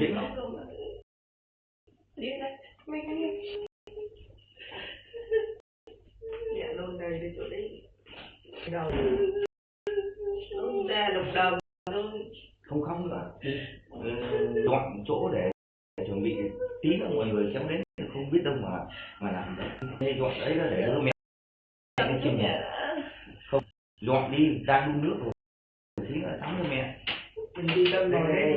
Định không? Đi đây, mình đi. Dạ luôn đây đi chỗ đi. Đầu. Luôn ra đục đầu luôn. Không nữa. Dọn chỗ để chuẩn bị tí nữa mọi người kéo đến không biết đâu mà làm đấy. Thế dọn đấy là để cho mẹ lên trên nhà. Không, dọn đi ra đun nước rồi. Tí nữa tắm cho mẹ. Mình đi đâu rồi đấy.